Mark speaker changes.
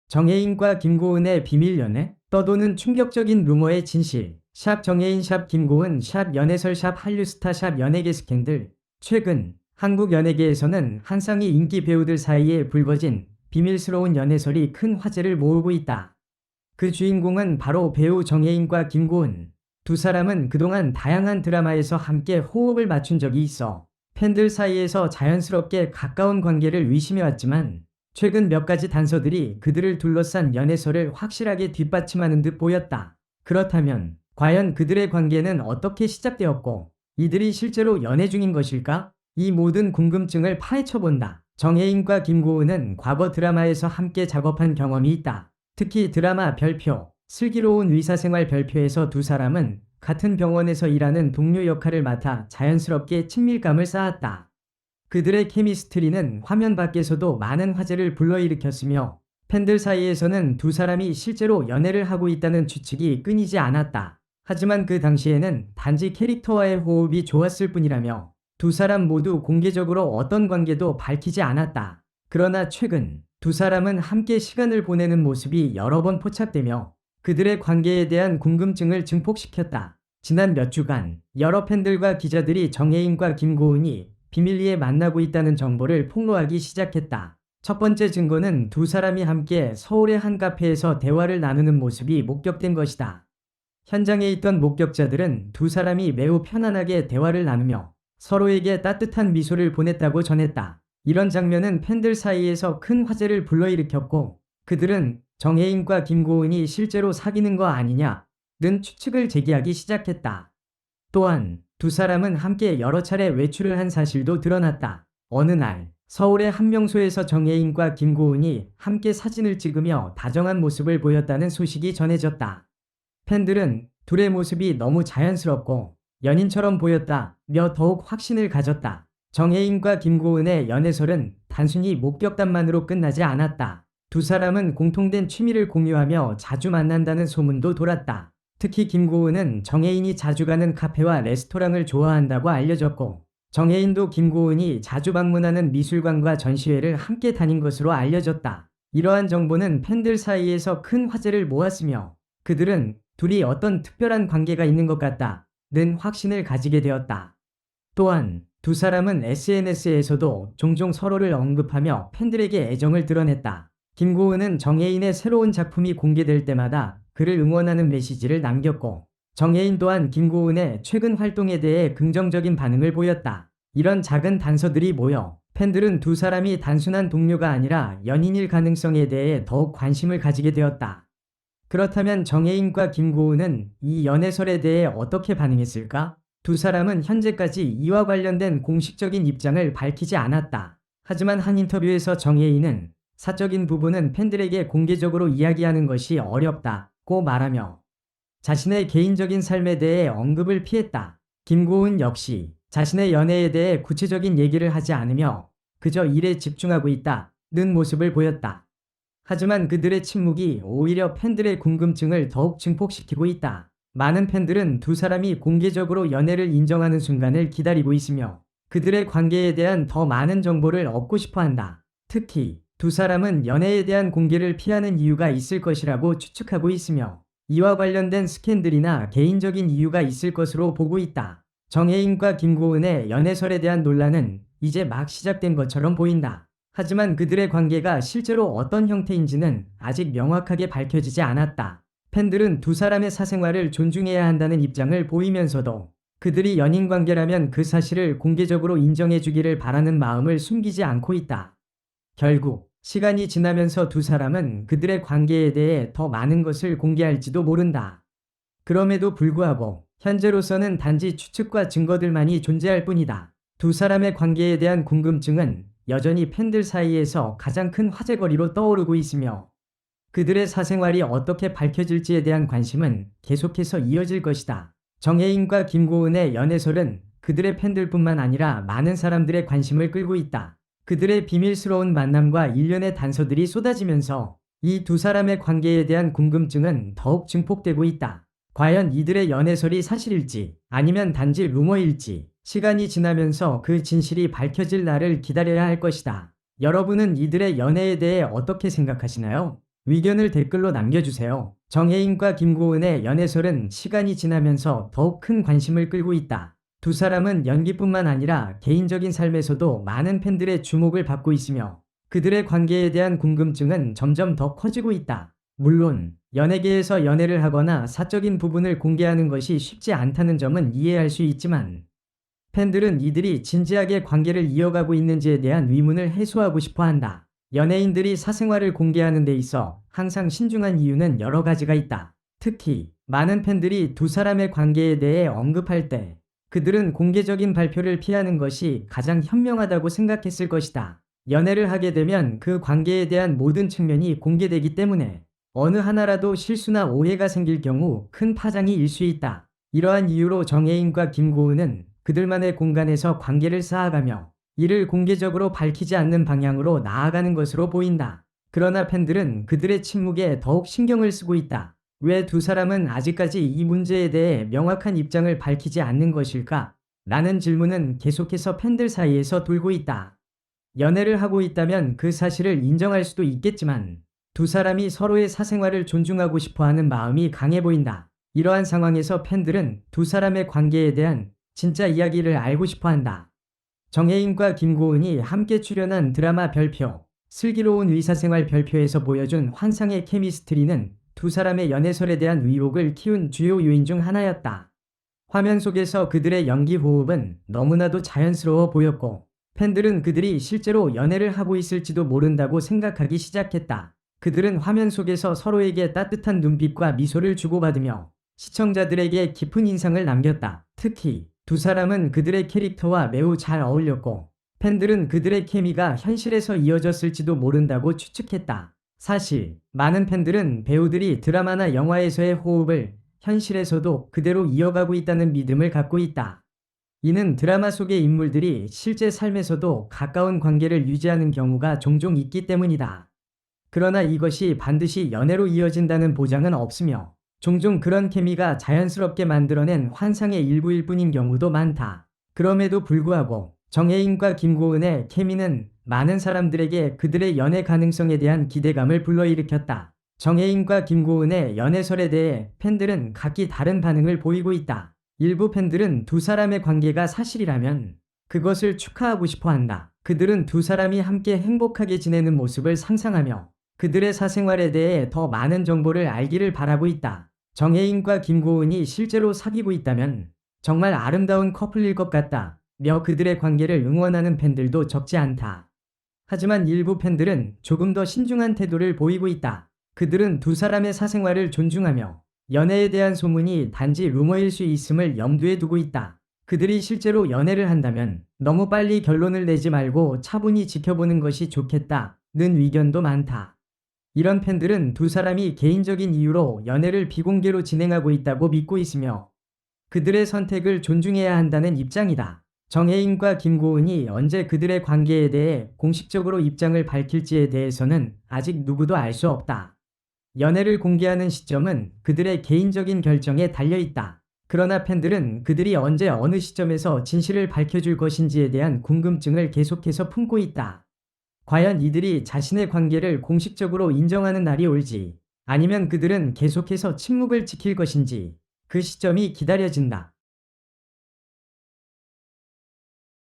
Speaker 1: 정혜인과 김고은의 비밀 연애? 떠도는 충격적인 루머의 진실. 샵 정혜인 샵 김고은 샵 연애설 샵 한류스타 샵 연예계 스캔들. 최근 한국 연예계에서는 한 쌍의 인기 배우들 사이에 불거진 비밀스러운 연애설이 큰 화제를 모으고 있다. 그 주인공은 바로 배우 정혜인과 김고은. 두 사람은 그동안 다양한 드라마에서 함께 호흡을 맞춘 적이 있어 팬들 사이에서 자연스럽게 가까운 관계를 위심해왔지만 최근 몇 가지 단서들이 그들을 둘러싼 연애설을 확실하게 뒷받침하는 듯 보였다. 그렇다면 과연 그들의 관계는 어떻게 시작되었고 이들이 실제로 연애 중인 것일까? 이 모든 궁금증을 파헤쳐본다. 정혜인과 김고은은 과거 드라마에서 함께 작업한 경험이 있다. 특히 드라마 별표, 슬기로운 의사생활 별표에서 두 사람은 같은 병원에서 일하는 동료 역할을 맡아 자연스럽게 친밀감을 쌓았다. 그들의 케미스트리는 화면 밖에서도 많은 화제를 불러일으켰으며 팬들 사이에서는 두 사람이 실제로 연애를 하고 있다는 추측이 끊이지 않았다. 하지만 그 당시에는 단지 캐릭터와의 호흡이 좋았을 뿐이라며 두 사람 모두 공개적으로 어떤 관계도 밝히지 않았다. 그러나 최근 두 사람은 함께 시간을 보내는 모습이 여러 번 포착되며 그들의 관계에 대한 궁금증을 증폭시켰다. 지난 몇 주간 여러 팬들과 기자들이 정혜인과 김고은이 비밀리에 만나고 있다는 정보를 폭로하기 시작했다. 첫 번째 증거는 두 사람이 함께 서울의 한 카페에서 대화를 나누는 모습이 목격된 것이다. 현장에 있던 목격자들은 두 사람이 매우 편안하게 대화를 나누며 서로에게 따뜻한 미소를 보냈다고 전했다. 이런 장면은 팬들 사이에서 큰 화제를 불러일으켰고 그들은 정혜인과 김고은이 실제로 사귀는 거 아니냐는 추측을 제기하기 시작했다. 또한 두 사람은 함께 여러 차례 외출을 한 사실도 드러났다. 어느 날 서울의 한 명소에서 정혜인과 김고은이 함께 사진을 찍으며 다정한 모습을 보였다는 소식이 전해졌다. 팬들은 둘의 모습이 너무 자연스럽고 연인처럼 보였다며 더욱 확신을 가졌다. 정혜인과 김고은의 연애설은 단순히 목격담만으로 끝나지 않았다. 두 사람은 공통된 취미를 공유하며 자주 만난다는 소문도 돌았다. 특히 김고은은 정혜인이 자주 가는 카페와 레스토랑을 좋아한다고 알려졌고 정혜인도 김고은이 자주 방문하는 미술관과 전시회를 함께 다닌 것으로 알려졌다. 이러한 정보는 팬들 사이에서 큰 화제를 모았으며 그들은 둘이 어떤 특별한 관계가 있는 것 같다는 확신을 가지게 되었다. 또한 두 사람은 SNS에서도 종종 서로를 언급하며 팬들에게 애정을 드러냈다. 김고은은 정혜인의 새로운 작품이 공개될 때마다 그를 응원하는 메시지를 남겼고 정혜인 또한 김고은의 최근 활동에 대해 긍정적인 반응을 보였다. 이런 작은 단서들이 모여 팬들은 두 사람이 단순한 동료가 아니라 연인일 가능성에 대해 더욱 관심을 가지게 되었다. 그렇다면 정혜인과 김고은은 이 연애설에 대해 어떻게 반응했을까? 두 사람은 현재까지 이와 관련된 공식적인 입장을 밝히지 않았다. 하지만 한 인터뷰에서 정혜인은 사적인 부분은 팬들에게 공개적으로 이야기하는 것이 어렵다고 말하며 자신의 개인적인 삶에 대해 언급을 피했다. 김고은 역시 자신의 연애에 대해 구체적인 얘기를 하지 않으며 그저 일에 집중하고 있다는 모습을 보였다. 하지만 그들의 침묵이 오히려 팬들의 궁금증을 더욱 증폭시키고 있다. 많은 팬들은 두 사람이 공개적으로 연애를 인정하는 순간을 기다리고 있으며 그들의 관계에 대한 더 많은 정보를 얻고 싶어 한다. 특히 두 사람은 연애에 대한 공개를 피하는 이유가 있을 것이라고 추측하고 있으며 이와 관련된 스캔들이나 개인적인 이유가 있을 것으로 보고 있다. 정혜인과 김고은의 연애설에 대한 논란은 이제 막 시작된 것처럼 보인다. 하지만 그들의 관계가 실제로 어떤 형태인지는 아직 명확하게 밝혀지지 않았다. 팬들은 두 사람의 사생활을 존중해야 한다는 입장을 보이면서도 그들이 연인 관계라면 그 사실을 공개적으로 인정해 주기를 바라는 마음을 숨기지 않고 있다. 결국 시간이 지나면서 두 사람은 그들의 관계에 대해 더 많은 것을 공개할지도 모른다. 그럼에도 불구하고 현재로서는 단지 추측과 증거들만이 존재할 뿐이다. 두 사람의 관계에 대한 궁금증은 여전히 팬들 사이에서 가장 큰 화제거리로 떠오르고 있으며 그들의 사생활이 어떻게 밝혀질지에 대한 관심은 계속해서 이어질 것이다. 정혜인과 김고은의 연애설은 그들의 팬들뿐만 아니라 많은 사람들의 관심을 끌고 있다. 그들의 비밀스러운 만남과 일련의 단서들이 쏟아지면서 이 두 사람의 관계에 대한 궁금증은 더욱 증폭되고 있다. 과연 이들의 연애설이 사실일지 아니면 단지 루머일지 시간이 지나면서 그 진실이 밝혀질 날을 기다려야 할 것이다. 여러분은 이들의 연애에 대해 어떻게 생각하시나요? 의견을 댓글로 남겨주세요. 정혜인과 김고은의 연애설은 시간이 지나면서 더욱 큰 관심을 끌고 있다. 두 사람은 연기뿐만 아니라 개인적인 삶에서도 많은 팬들의 주목을 받고 있으며 그들의 관계에 대한 궁금증은 점점 더 커지고 있다. 물론 연예계에서 연애를 하거나 사적인 부분을 공개하는 것이 쉽지 않다는 점은 이해할 수 있지만 팬들은 이들이 진지하게 관계를 이어가고 있는지에 대한 의문을 해소하고 싶어 한다. 연예인들이 사생활을 공개하는 데 있어 항상 신중한 이유는 여러 가지가 있다. 특히 많은 팬들이 두 사람의 관계에 대해 언급할 때 그들은 공개적인 발표를 피하는 것이 가장 현명하다고 생각했을 것이다. 연애를 하게 되면 그 관계에 대한 모든 측면이 공개되기 때문에 어느 하나라도 실수나 오해가 생길 경우 큰 파장이 일 수 있다. 이러한 이유로 정혜인과 김고은은 그들만의 공간에서 관계를 쌓아가며 이를 공개적으로 밝히지 않는 방향으로 나아가는 것으로 보인다. 그러나 팬들은 그들의 침묵에 더욱 신경을 쓰고 있다. 왜 두 사람은 아직까지 이 문제에 대해 명확한 입장을 밝히지 않는 것일까? 라는 질문은 계속해서 팬들 사이에서 돌고 있다. 연애를 하고 있다면 그 사실을 인정할 수도 있겠지만 두 사람이 서로의 사생활을 존중하고 싶어하는 마음이 강해 보인다. 이러한 상황에서 팬들은 두 사람의 관계에 대한 진짜 이야기를 알고 싶어 한다. 정혜인과 김고은이 함께 출연한 드라마 별표, 슬기로운 의사생활 별표에서 보여준 환상의 케미스트리는 두 사람의 연애설에 대한 의혹을 키운 주요 요인 중 하나였다. 화면 속에서 그들의 연기 호흡은 너무나도 자연스러워 보였고 팬들은 그들이 실제로 연애를 하고 있을지도 모른다고 생각하기 시작했다. 그들은 화면 속에서 서로에게 따뜻한 눈빛과 미소를 주고받으며 시청자들에게 깊은 인상을 남겼다. 특히 두 사람은 그들의 캐릭터와 매우 잘 어울렸고 팬들은 그들의 케미가 현실에서 이어졌을지도 모른다고 추측했다. 사실 많은 팬들은 배우들이 드라마나 영화에서의 호흡을 현실에서도 그대로 이어가고 있다는 믿음을 갖고 있다. 이는 드라마 속의 인물들이 실제 삶에서도 가까운 관계를 유지하는 경우가 종종 있기 때문이다. 그러나 이것이 반드시 연애로 이어진다는 보장은 없으며 종종 그런 케미가 자연스럽게 만들어낸 환상의 일부일 뿐인 경우도 많다. 그럼에도 불구하고 정혜인과 김고은의 케미는 많은 사람들에게 그들의 연애 가능성에 대한 기대감을 불러일으켰다. 정혜인과 김고은의 연애설에 대해 팬들은 각기 다른 반응을 보이고 있다. 일부 팬들은 두 사람의 관계가 사실이라면 그것을 축하하고 싶어 한다. 그들은 두 사람이 함께 행복하게 지내는 모습을 상상하며 그들의 사생활에 대해 더 많은 정보를 알기를 바라고 있다. 정혜인과 김고은이 실제로 사귀고 있다면 정말 아름다운 커플일 것 같다 며 그들의 관계를 응원하는 팬들도 적지 않다. 하지만 일부 팬들은 조금 더 신중한 태도를 보이고 있다. 그들은 두 사람의 사생활을 존중하며 연애에 대한 소문이 단지 루머일 수 있음을 염두에 두고 있다. 그들이 실제로 연애를 한다면 너무 빨리 결론을 내지 말고 차분히 지켜보는 것이 좋겠다는 의견도 많다. 이런 팬들은 두 사람이 개인적인 이유로 연애를 비공개로 진행하고 있다고 믿고 있으며 그들의 선택을 존중해야 한다는 입장이다. 정혜인과 김고은이 언제 그들의 관계에 대해 공식적으로 입장을 밝힐지에 대해서는 아직 누구도 알 수 없다. 연애를 공개하는 시점은 그들의 개인적인 결정에 달려있다. 그러나 팬들은 그들이 언제 어느 시점에서 진실을 밝혀줄 것인지에 대한 궁금증을 계속해서 품고 있다. 과연 이들이 자신의 관계를 공식적으로 인정하는 날이 올지 아니면 그들은 계속해서 침묵을 지킬 것인지 그 시점이 기다려진다.